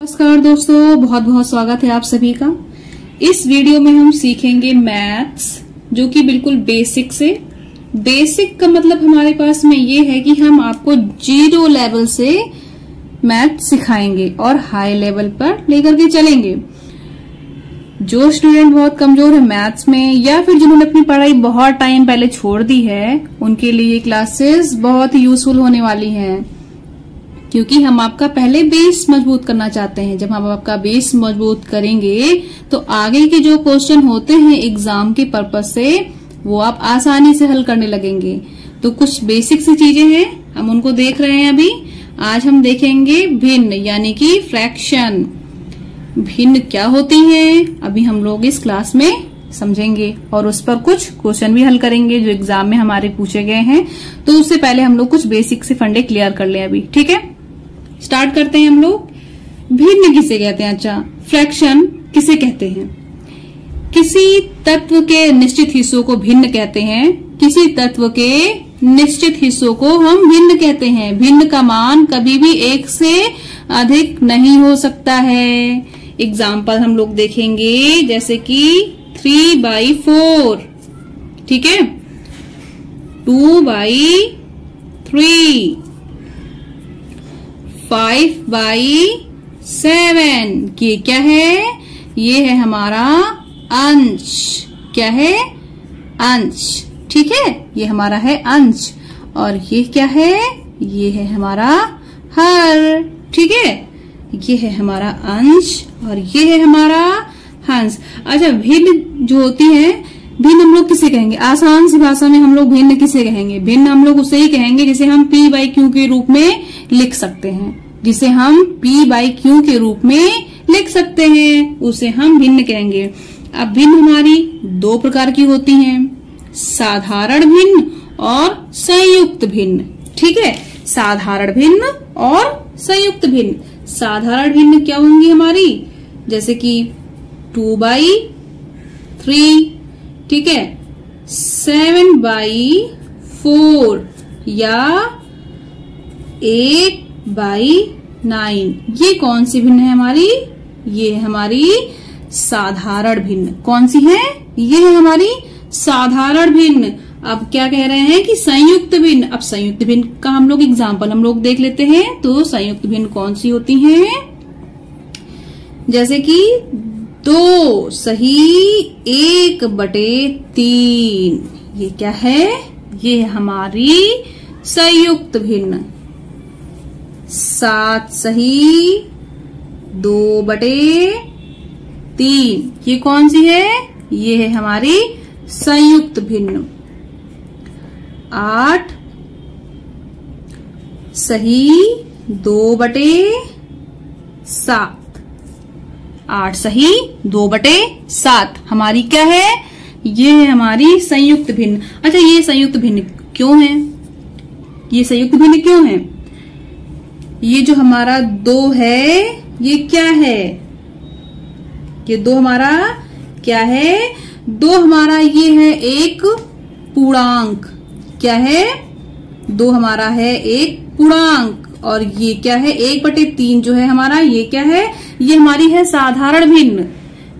नमस्कार दोस्तों, बहुत बहुत स्वागत है आप सभी का। इस वीडियो में हम सीखेंगे मैथ्स, जो कि बिल्कुल बेसिक से। बेसिक का मतलब हमारे पास में ये है कि हम आपको 0 लेवल से मैथ सिखाएंगे और हाई लेवल पर लेकर के चलेंगे। जो स्टूडेंट बहुत कमजोर है मैथ्स में, या फिर जिन्होंने अपनी पढ़ाई बहुत टाइम पहले छोड़ दी है, उनके लिए ये क्लासेस बहुत यूजफुल होने वाली हैं, क्योंकि हम आपका पहले बेस मजबूत करना चाहते हैं। जब हम आपका बेस मजबूत करेंगे तो आगे के जो क्वेश्चन होते हैं एग्जाम के पर्पज से, वो आप आसानी से हल करने लगेंगे। तो कुछ बेसिक सी चीजें हैं, हम उनको देख रहे हैं अभी। आज हम देखेंगे भिन्न, यानी कि फ्रैक्शन। भिन्न क्या होती हैं अभी हम लोग इस क्लास में समझेंगे, और उस पर कुछ क्वेश्चन भी हल करेंगे जो एग्जाम में हमारे पूछे गए हैं। तो उससे पहले हम लोग कुछ बेसिक से फंडे क्लियर कर लें अभी, ठीक है। स्टार्ट करते हैं हम लोग। भिन्न किसे कहते हैं? अच्छा, फ्रैक्शन किसे कहते हैं? किसी तत्व के निश्चित हिस्सों को भिन्न कहते हैं। किसी तत्व के निश्चित हिस्सों को हम भिन्न कहते हैं। भिन्न का मान कभी भी 1 से अधिक नहीं हो सकता है। एग्जाम्पल हम लोग देखेंगे, जैसे कि 3/4, ठीक है, 2/3, 5/7। ये क्या है? ये है हमारा अंश। क्या है? अंश, ठीक है, ये हमारा है अंश। और ये क्या है? ये है हमारा हर, ठीक है, ये है हमारा अंश और ये है हमारा हंस। अच्छा, भिन्न जो होती है, भिन्न हम लोग किसे कहेंगे? आसान सी भाषा में हम लोग भिन्न किसे कहेंगे? भिन्न हम लोग उसे ही कहेंगे जिसे हम p/q के रूप में लिख सकते हैं। जिसे हम p/q के रूप में लिख सकते हैं, उसे हम भिन्न कहेंगे। अब भिन्न हमारी 2 प्रकार की होती हैं, साधारण भिन्न और संयुक्त भिन्न, ठीक है। साधारण भिन्न और संयुक्त भिन्न। साधारण भिन्न क्या होंगी हमारी? जैसे कि 2/3, ठीक है, 7/4 या 8/9। ये कौन सी भिन्न है हमारी? ये है हमारी साधारण भिन्न। कौन सी है? ये है हमारी साधारण भिन्न। अब क्या कह रहे हैं कि संयुक्त भिन्न। अब संयुक्त भिन्न का हम लोग एग्जाम्पल हम लोग देख लेते हैं। तो संयुक्त भिन्न कौन सी होती हैं? जैसे कि 2 सही 1/3। ये क्या है? ये है हमारी संयुक्त भिन्न। 7 सही 2/3। ये कौन सी है? ये है हमारी संयुक्त भिन्न। 8 सही 2/7। 8 सही 2/7 हमारी क्या है? ये है हमारी संयुक्त भिन्न। अच्छा, ये संयुक्त भिन्न क्यों है? ये संयुक्त भिन्न क्यों है? ये जो हमारा 2 है, ये क्या है? ये 2 हमारा क्या है? 2 हमारा ये है एक पूर्णांक। क्या है? 2 हमारा है एक पूर्णांक। और ये क्या है? 1/3 जो है हमारा, ये क्या है? ये हमारी है साधारण भिन्न।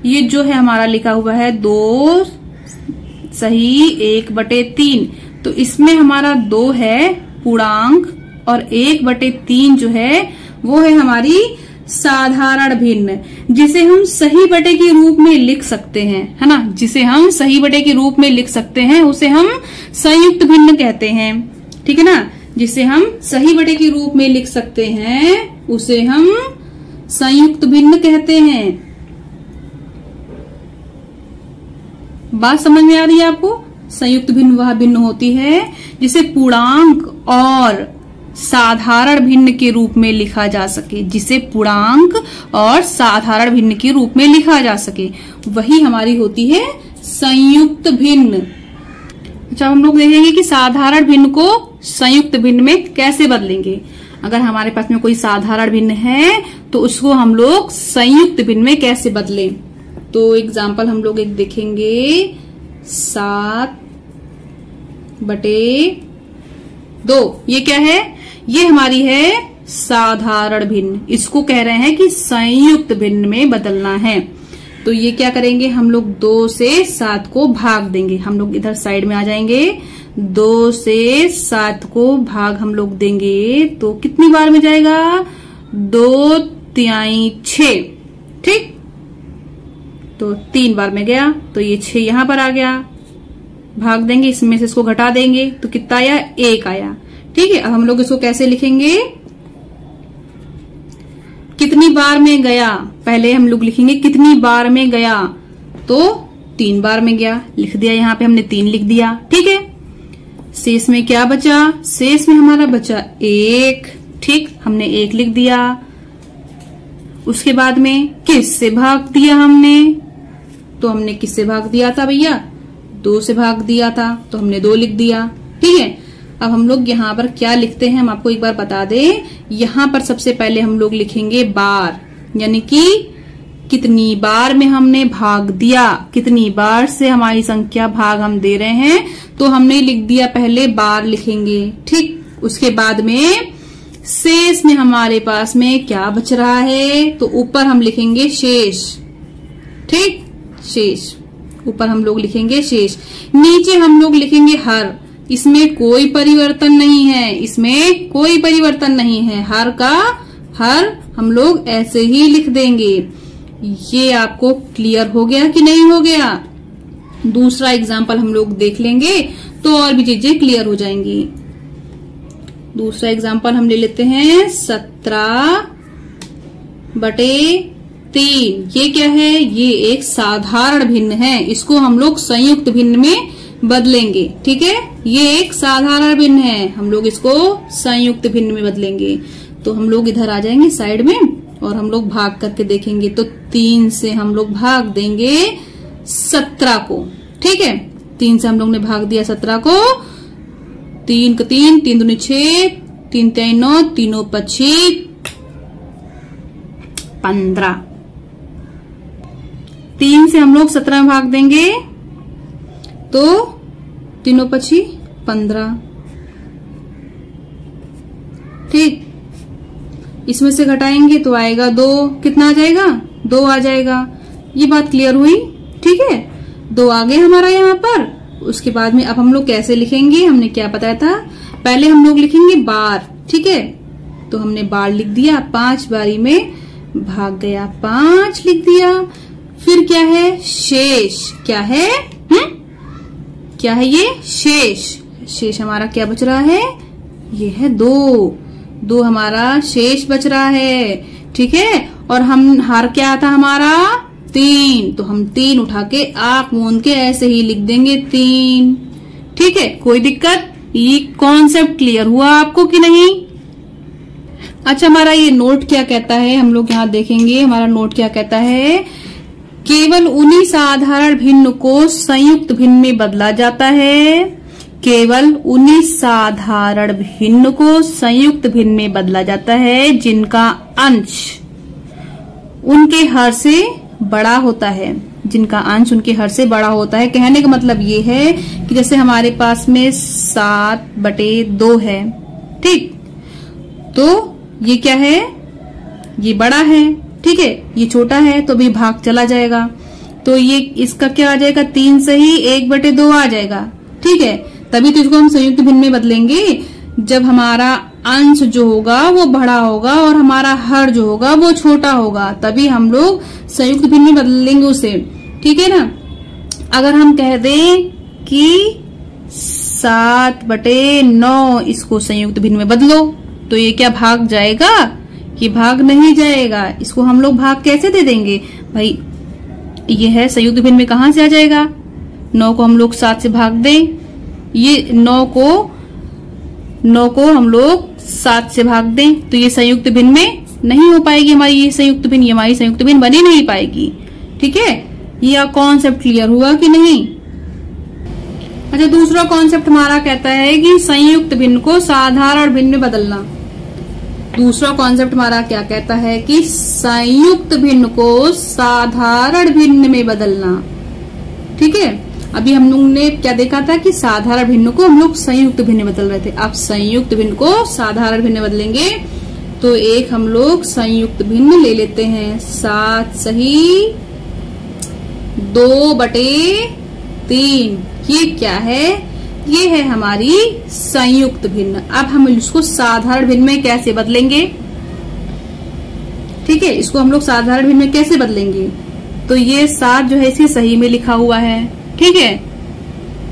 ये जो है हमारा लिखा हुआ है 2 सही 1/3। तो इसमें हमारा 2 है पूर्णांक और 1/3 जो है वो है हमारी साधारण भिन्न, जिसे हम सही बटे के रूप में लिख सकते हैं, है ना। जिसे हम सही बटे के रूप में लिख सकते हैं उसे हम संयुक्त भिन्न कहते हैं, ठीक है ना। जिसे हम सही बटे के रूप में लिख सकते हैं उसे हम संयुक्त भिन्न कहते हैं। बात समझ में आ रही है आपको? संयुक्त भिन्न वह भिन्न होती है जिसे पूर्णांक और साधारण भिन्न के रूप में लिखा जा सके। जिसे पूर्णांक और साधारण भिन्न के रूप में लिखा जा सके, वही हमारी होती है संयुक्त भिन्न। अच्छा, हम लोग देखेंगे कि साधारण भिन्न को संयुक्त भिन्न में कैसे बदलेंगे। अगर हमारे पास में कोई साधारण भिन्न है तो उसको हम लोग संयुक्त भिन्न में कैसे बदलें। तो एग्जाम्पल हम लोग एक देखेंगे, 7/2। ये क्या है? ये हमारी है साधारण भिन्न, इसको कह रहे हैं कि संयुक्त भिन्न में बदलना है। तो ये क्या करेंगे, हम लोग 2 से 7 को भाग देंगे। हम लोग इधर साइड में आ जाएंगे, 2 से 7 को भाग हम लोग देंगे तो कितनी बार में जाएगा, 2 तिहाई 6, ठीक। तो 3 बार में गया, तो ये 6 यहां पर आ गया, भाग देंगे, इसमें से इसको घटा देंगे तो कितना आया, 1 आया, ठीक है। अब हम लोग इसको कैसे लिखेंगे, कितनी बार में गया, पहले हम लोग लिखेंगे कितनी बार में गया, तो 3 बार में गया, लिख दिया, यहां पे हमने 3 लिख दिया, ठीक है। शेष में क्या बचा, शेष में हमारा बचा 1, ठीक, हमने 1 लिख दिया। उसके बाद में किस से भाग दिया हमने, तो हमने किससे भाग दिया था भैया, 2 से भाग दिया था, तो हमने 2 लिख दिया, ठीक है। अब हम लोग यहाँ पर क्या लिखते हैं, हम आपको एक बार बता दें। यहाँ पर सबसे पहले हम लोग लिखेंगे बार, यानी कि कितनी बार में हमने भाग दिया, कितनी बार से हमारी संख्या भाग हम दे रहे हैं, तो हमने लिख दिया, पहले बार लिखेंगे, ठीक। उसके बाद में शेष में हमारे पास में क्या बच रहा है, तो ऊपर हम लिखेंगे शेष, ठीक, शेष, ऊपर हम लोग लिखेंगे शेष। नीचे हम लोग लिखेंगे हर, इसमें कोई परिवर्तन नहीं है, इसमें कोई परिवर्तन नहीं है, हर का हर हम लोग ऐसे ही लिख देंगे। ये आपको क्लियर हो गया कि नहीं हो गया। दूसरा एग्जाम्पल हम लोग देख लेंगे तो और भी चीजें क्लियर हो जाएंगी। दूसरा एग्जाम्पल हम ले लेते हैं 17/3। ये क्या है, ये एक साधारण भिन्न है, इसको हम लोग संयुक्त भिन्न में बदलेंगे, ठीक है। ये एक साधारण भिन्न है, हम लोग इसको संयुक्त भिन्न में बदलेंगे। तो हम लोग इधर आ जाएंगे साइड में और हम लोग भाग करके देखेंगे, तो 3 से हम लोग भाग देंगे 17 को, ठीक है। 3 से हम लोग ने भाग दिया 17 को, 3 का 3, 3 दूनी 6, 3 तिहाई 9, 3 25 15। 3 से हम लोग 17 में भाग देंगे तो 3 25 15, ठीक। इसमें से घटाएंगे तो आएगा 2, कितना आ जाएगा, 2 आ जाएगा। ये बात क्लियर हुई, ठीक है। 2 आ गए हमारा यहाँ पर। उसके बाद में अब हम लोग कैसे लिखेंगे, हमने क्या बताया था, पहले हम लोग लिखेंगे बार, ठीक है। तो हमने बार लिख दिया, 5 बारी में भाग गया, 5 लिख दिया। फिर क्या है, शेष, क्या है, क्या है ये, शेष। शेष हमारा क्या बच रहा है, ये है 2 हमारा शेष बच रहा है, ठीक है। और हम हर क्या था हमारा, 3, तो हम 3 उठा के आंख मूंद के ऐसे ही लिख देंगे 3, ठीक है। कोई दिक्कत, ये कॉन्सेप्ट क्लियर हुआ आपको कि नहीं। अच्छा, हमारा ये नोट क्या कहता है, हम लोग यहाँ देखेंगे हमारा नोट क्या कहता है। केवल उन्हीं साधारण भिन्न को संयुक्त भिन्न में बदला जाता है, केवल उन्हीं साधारण भिन्न को संयुक्त भिन्न में बदला जाता है जिनका अंश उनके हर से बड़ा होता है, जिनका अंश उनके हर से बड़ा होता है। कहने का मतलब ये है कि जैसे हमारे पास में 7/2 है, ठीक, तो ये क्या है, ये बड़ा है, ठीक है, ये छोटा है, तो भी भाग चला जाएगा, तो ये इसका क्या आ जाएगा, 3 से ही 1/2 आ जाएगा, ठीक है। तभी तो इसको हम संयुक्त भिन्न में बदलेंगे जब हमारा अंश जो होगा वो बड़ा होगा और हमारा हर जो होगा वो छोटा होगा, तभी हम लोग संयुक्त भिन्न में बदलेंगे उसे, ठीक है ना। अगर हम कह दें कि 7/9 इसको संयुक्त भिन्न में बदलो, तो ये क्या भाग जाएगा, ये भाग नहीं जाएगा। इसको हम लोग भाग कैसे दे देंगे भाई, ये है संयुक्त भिन्न में, कहां से आ जाएगा, 9 को हम लोग 7 से भाग दें, ये 9 को हम लोग 7 से भाग दें, तो ये संयुक्त भिन्न में नहीं हो पाएगी हमारी ये संयुक्त भिन्न, ये हमारी संयुक्त भिन्न बनी नहीं पाएगी, ठीक है। ये कॉन्सेप्ट क्लियर हुआ कि नहीं। अच्छा, दूसरा कॉन्सेप्ट हमारा कहता है कि संयुक्त भिन्न को साधारण भिन्न में बदलना। दूसरा कॉन्सेप्ट हमारा क्या कहता है कि संयुक्त भिन्न को साधारण भिन्न में बदलना, ठीक है। अभी हम लोग ने क्या देखा था कि साधारण भिन्न को हम लोग संयुक्त भिन्न में बदल रहे थे, अब संयुक्त भिन्न को साधारण भिन्न में बदलेंगे तो एक हम लोग संयुक्त भिन्न ले लेते हैं। 7 सही 2/3। ये क्या है? ये है हमारी संयुक्त भिन्न। अब हम इसको साधारण भिन्न में कैसे बदलेंगे? ठीक है, इसको हम लोग साधारण भिन्न में कैसे बदलेंगे? तो ये 7 जो है इसे सही में लिखा हुआ है। ठीक है,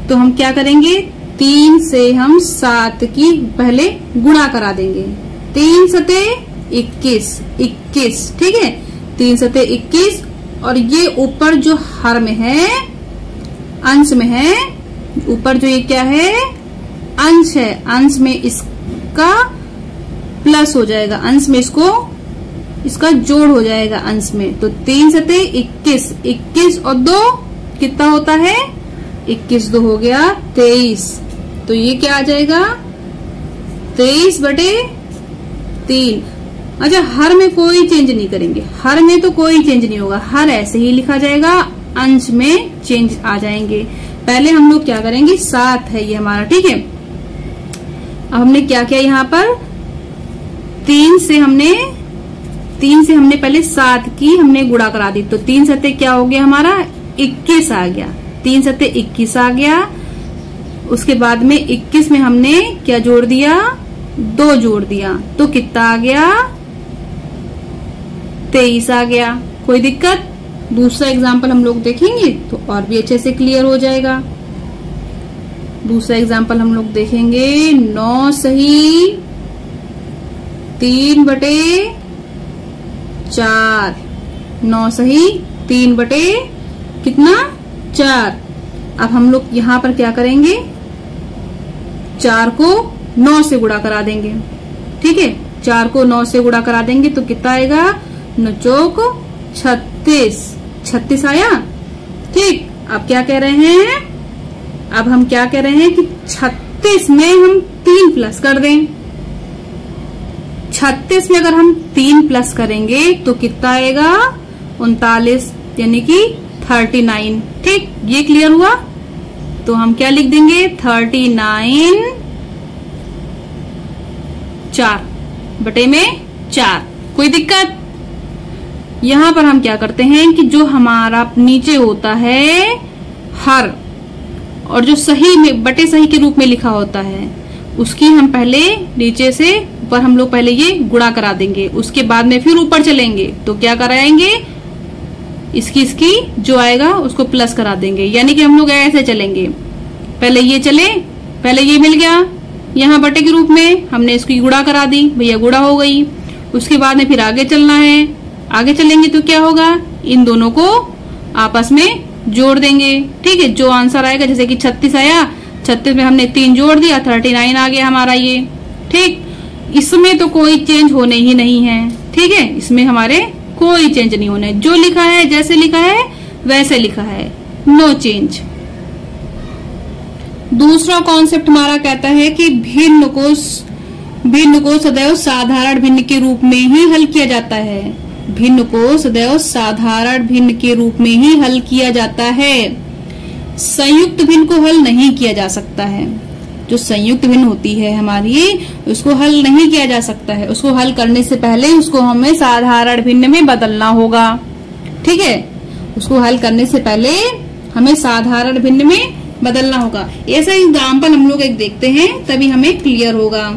तो हम क्या करेंगे? 3 से हम 7 की पहले गुणा करा देंगे। 3 सते 21, 21। ठीक है, 3 सते 21। और ये ऊपर जो हर में है, अंश में है, ऊपर जो ये क्या है? अंश है। अंश में इसका प्लस हो जाएगा, अंश में इसका जोड़ हो जाएगा अंश में। तो 3 सते 21, 21 और 2 कितना होता है? 21 2 हो गया 23। तो ये क्या आ जाएगा? 23/3। अच्छा, हर में कोई चेंज नहीं करेंगे, हर में तो कोई चेंज नहीं होगा, हर ऐसे ही लिखा जाएगा, अंश में चेंज आ जाएंगे। पहले हम लोग क्या करेंगे? 7 है ये हमारा। ठीक है, अब हमने क्या किया यहाँ पर? 3 से हमने पहले 7 की हमने गुणा करा दी। तो 3 सते क्या हो गया हमारा? 21 आ गया। 3 सते 21 आ गया। उसके बाद में 21 में हमने क्या जोड़ दिया? 2 जोड़ दिया। तो कितना आ गया? 23 आ गया। कोई दिक्कत? दूसरा एग्जाम्पल हम लोग देखेंगे तो और भी अच्छे से क्लियर हो जाएगा। दूसरा एग्जाम्पल हम लोग देखेंगे। 9 सही 3/4। 9 सही 3/4। अब हम लोग यहाँ पर क्या करेंगे? 4 को 9 से गुणा करा देंगे। ठीक है, 4 को 9 से गुणा करा देंगे तो कितना आएगा? 9 चौक 36। 36 आया। ठीक, अब क्या कह रहे हैं? अब हम क्या कह रहे हैं कि 36 में हम 3 प्लस कर दें। 36 में अगर हम 3 प्लस करेंगे तो कितना आएगा? 39 यानी कि 39। ठीक, ये क्लियर हुआ? तो हम क्या लिख देंगे? 39 4/4। कोई दिक्कत? यहां पर हम क्या करते हैं कि जो हमारा नीचे होता है हर, और जो सही में बटे सही के रूप में लिखा होता है, उसकी हम पहले नीचे से ऊपर हम लोग पहले ये गुणा करा देंगे। उसके बाद में फिर ऊपर चलेंगे तो क्या कराएंगे? इसकी जो आएगा उसको प्लस करा देंगे। यानी कि हम लोग ऐसे चलेंगे। पहले ये चले, पहले ये मिल गया यहाँ बटे के रूप में, हमने इसकी गुणा करा दी, भैया गुणा हो गई। उसके बाद में फिर आगे चलना है। आगे चलेंगे तो क्या होगा? इन दोनों को आपस में जोड़ देंगे। ठीक है, जो आंसर आएगा, जैसे कि 36 आया, 36 में हमने 3 जोड़ दिया, 39 आ गया हमारा ये। ठीक, इसमें तो कोई चेंज होने ही नहीं है। ठीक है, इसमें हमारे कोई चेंज नहीं होने, जो लिखा है जैसे लिखा है वैसे लिखा है, नो चेंज। दूसरा कॉन्सेप्ट हमारा कहता है कि भिन्न को सदैव साधारण भिन्न के रूप में ही हल किया जाता है। भिन्न को सदैव साधारण भिन्न के रूप में ही हल किया जाता है। संयुक्त भिन्न को हल नहीं किया जा सकता है। जो संयुक्त भिन्न होती है हमारी, उसको हल नहीं किया जा सकता है। उसको हल करने से पहले उसको हमें साधारण भिन्न में बदलना होगा। ठीक है, उसको हल करने से पहले हमें साधारण भिन्न में बदलना होगा। ऐसा एग्जाम्पल हम लोग एक देखते हैं तभी हमें क्लियर होगा।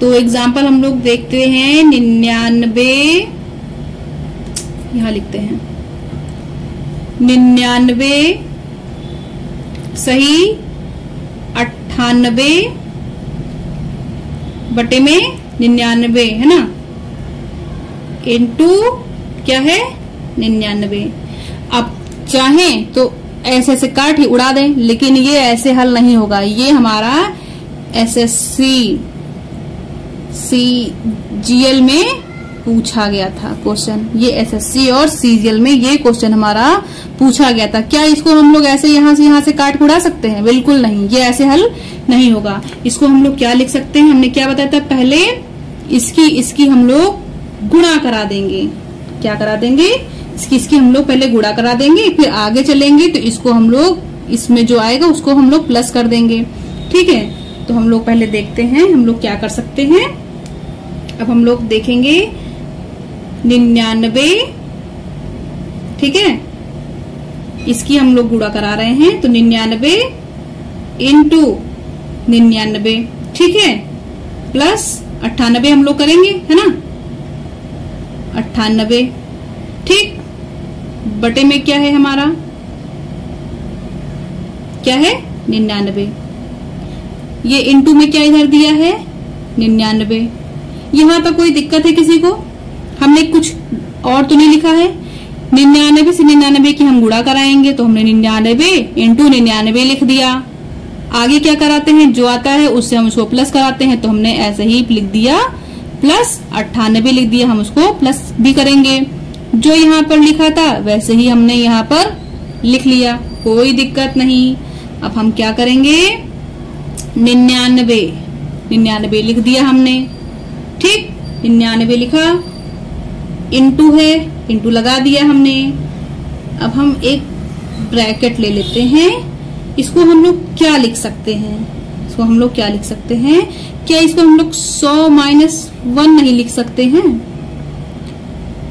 तो एग्जाम्पल हम लोग देखते हैं 99, यहाँ लिखते हैं 99 सही 98 बटे में 99 है ना, इंटू क्या है 99। अब चाहें तो ऐसे ऐसे काट ही उड़ा दें, लेकिन ये ऐसे हल नहीं होगा। ये हमारा एसएससी सीजीएल में पूछा गया था क्वेश्चन। ये एसएससी और सीजीएल में ये क्वेश्चन हमारा पूछा गया था। क्या इसको हम लोग ऐसे यहाँ से काट उड़ा सकते हैं? बिल्कुल नहीं, ये ऐसे हल नहीं होगा। इसको हम लोग क्या लिख सकते हैं? हमने क्या बताया था पहले? इसकी हम लोग गुणा करा देंगे। क्या करा देंगे? इसकी हम लोग पहले गुणा करा देंगे, फिर आगे चलेंगे तो इसको हम लोग इसमें जो आएगा उसको हम लोग प्लस कर देंगे। ठीक है, तो हम लोग पहले देखते हैं हम लोग क्या कर सकते हैं। अब हम लोग देखेंगे 99, ठीक है, इसकी हम लोग गुणा करा रहे हैं, तो 99 इंटू 99, ठीक है, प्लस 98 हम लोग करेंगे, है ना, 98, ठीक, बटे में क्या है हमारा, क्या है 99, ये इंटू में क्या इधर दिया है 99। यहां पर कोई दिक्कत है किसी को? हमने कुछ और तो नहीं लिखा है। 99 से 99 की हम गुणा कराएंगे, तो हमने 99 इंटू 99 लिख दिया। आगे क्या कराते हैं, जो आता है उससे हम उसको प्लस कराते हैं, तो हमने ऐसे ही लिख दिया, प्लस 98 लिख दिया, हम उसको प्लस भी करेंगे। जो यहाँ पर लिखा था वैसे ही हमने यहाँ पर लिख लिया, कोई दिक्कत नहीं। अब हम क्या करेंगे, 99 लिख दिया हमने, ठीक, 99 लिखा, इंटू है, इंटू लगा दिया हमने। अब हम एक ब्रैकेट ले लेते हैं, इसको हम लोग क्या लिख सकते हैं, इसको हम लोग क्या लिख सकते हैं, क्या इसको हम लोग 100 माइनस 1 नहीं लिख सकते हैं?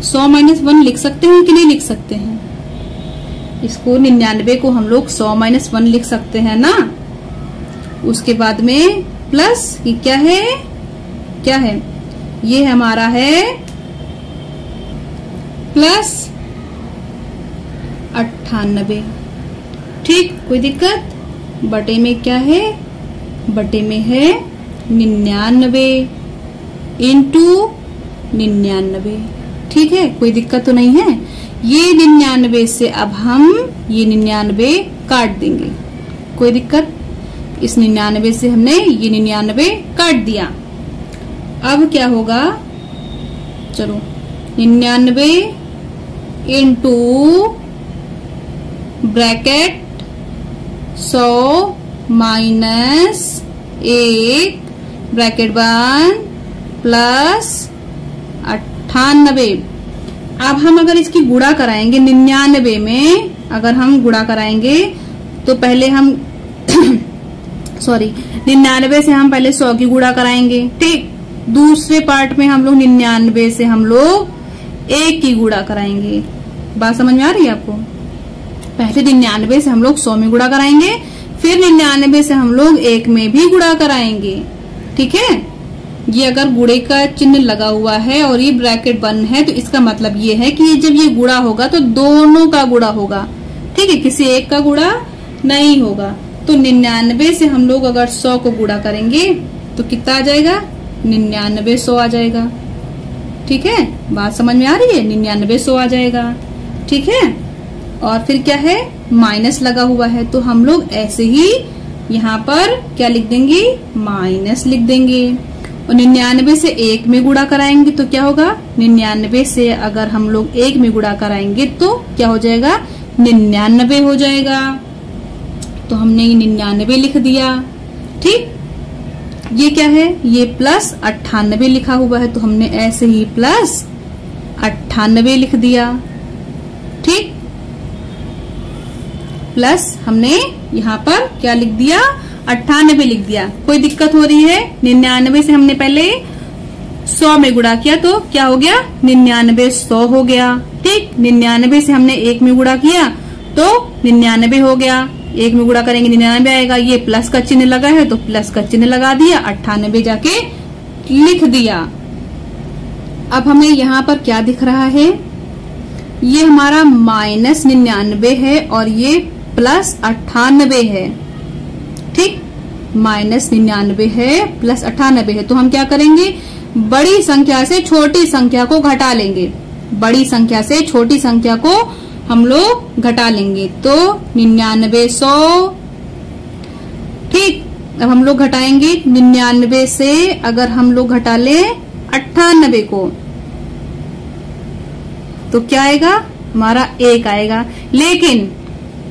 100 माइनस 1 लिख सकते हैं कि नहीं लिख सकते हैं? इसको 99 को हम लोग 100 माइनस 1 लिख सकते हैं ना। उसके बाद में प्लस, ये क्या है, क्या है, ये हमारा है प्लस 98, ठीक, कोई दिक्कत? बटे में क्या है, बटे में है 99 इंटू 99, ठीक है, कोई दिक्कत तो नहीं है। ये 99 से अब हम ये 99 काट देंगे, कोई दिक्कत? इस 99 से हमने ये 99 काट दिया। अब क्या होगा, चलो 99 इंटू ब्रैकेट 100 माइनस 1 ब्रैकेट बंद प्लस 98। अब हम अगर इसकी गुणा कराएंगे 99 में, अगर हम गुणा कराएंगे तो पहले हम सॉरी 99 से हम पहले 100 की गुणा कराएंगे, ठीक। दूसरे पार्ट में हम लोग 99 से हम लोग 1 की गुणा कराएंगे। बात समझ में आ रही है आपको? पहले 99 से हम लोग 100 में गुणा कराएंगे, फिर 99 से हम लोग 1 में भी गुणा कराएंगे, ठीक है। ये अगर गुणे का चिन्ह लगा हुआ है और ये ब्रैकेट बंद है, तो इसका मतलब ये है कि जब ये गुणा होगा तो दोनों का गुणा होगा, ठीक है, किसी एक का गुणा नहीं होगा। तो 99 से हम लोग अगर 100 को गुणा करेंगे तो कितना आ जाएगा, 99 100 आ जाएगा, ठीक है। बात समझ में आ रही है, 99 100 आ जाएगा, ठीक है। और फिर क्या है, माइनस लगा हुआ है, तो हम लोग ऐसे ही यहाँ पर क्या लिख देंगे, माइनस लिख देंगे। और 99 से 1 में गुणा कराएंगे तो क्या होगा, 99 से अगर हम लोग 1 में गुणा कराएंगे तो क्या हो जाएगा, 99 हो जाएगा। तो हमने ये 99 लिख दिया, ठीक। ये क्या है, ये प्लस 98 लिखा हुआ है, तो हमने ऐसे ही प्लस 98 लिख दिया, ठीक। प्लस हमने यहाँ पर क्या लिख दिया, 98 लिख दिया। कोई दिक्कत हो रही है? 99 से हमने पहले 100 में गुणा किया तो क्या हो गया, 99 100 हो गया, ठीक। 99 से हमने 1 में गुणा किया तो 99 हो गया, 1 में गुणा करेंगे 99 आएगा। ये प्लस का चिन्ह लगा है तो प्लस का चिन्ह लगा दिया, 98 जाके लिख दिया। अब हमें यहाँ पर क्या दिख रहा है, ये हमारा माइनस 99 है और ये प्लस 98 है, ठीक। माइनस 99 है प्लस 98 है, तो हम क्या करेंगे, बड़ी संख्या से छोटी संख्या को घटा लेंगे, बड़ी संख्या से छोटी संख्या को हम लोग घटा लेंगे। तो 99 100, ठीक। अब हम लोग घटाएंगे 99 से अगर हम लोग घटा ले 98 को तो क्या आएगा, हमारा 1 आएगा। लेकिन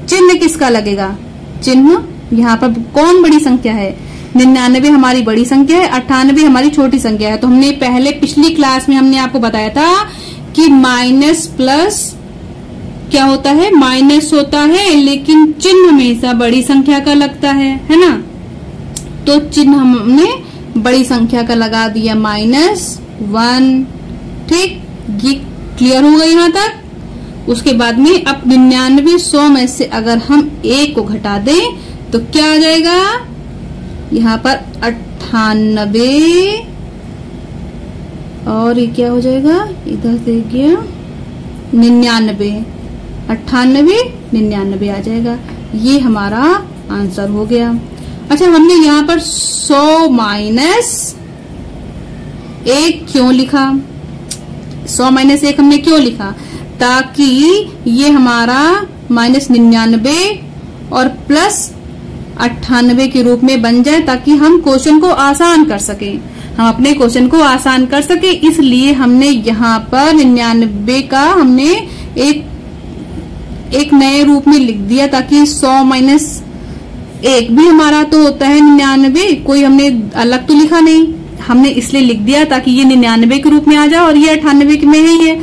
चिन्ह किसका लगेगा, चिन्ह यहाँ पर कौन बड़ी संख्या है, 99 हमारी बड़ी संख्या है, 98 हमारी छोटी संख्या है। तो हमने पहले पिछली क्लास में हमने आपको बताया था कि माइनस प्लस क्या होता है, माइनस होता है, लेकिन चिन्ह हमेशा बड़ी संख्या का लगता है ना। तो चिन्ह हमने बड़ी संख्या का लगा दिया माइनस 1। ठीक, ये क्लियर होगा यहाँ तक। उसके बाद में अब 99 100 में से अगर हम 1 को घटा दें तो क्या आ जाएगा, यहाँ पर 98 और ये क्या हो जाएगा, इधर से गया 99, 98 99 आ जाएगा। ये हमारा आंसर हो गया। अच्छा, हमने यहाँ पर 100 माइनस 1 क्यों लिखा? 100 माइनस 1 हमने क्यों लिखा? ताकि ये हमारा -99 और प्लस 98 के रूप में बन जाए, ताकि हम क्वेश्चन को आसान कर सके, हम अपने क्वेश्चन को आसान कर सके। इसलिए हमने यहाँ पर 99 का हमने एक नए रूप में लिख दिया, ताकि 100 माइनस 1 भी हमारा तो होता है 99, कोई हमने अलग तो लिखा नहीं, हमने इसलिए लिख दिया ताकि ये 99 के रूप में आ जाए और ये 98 में ही है।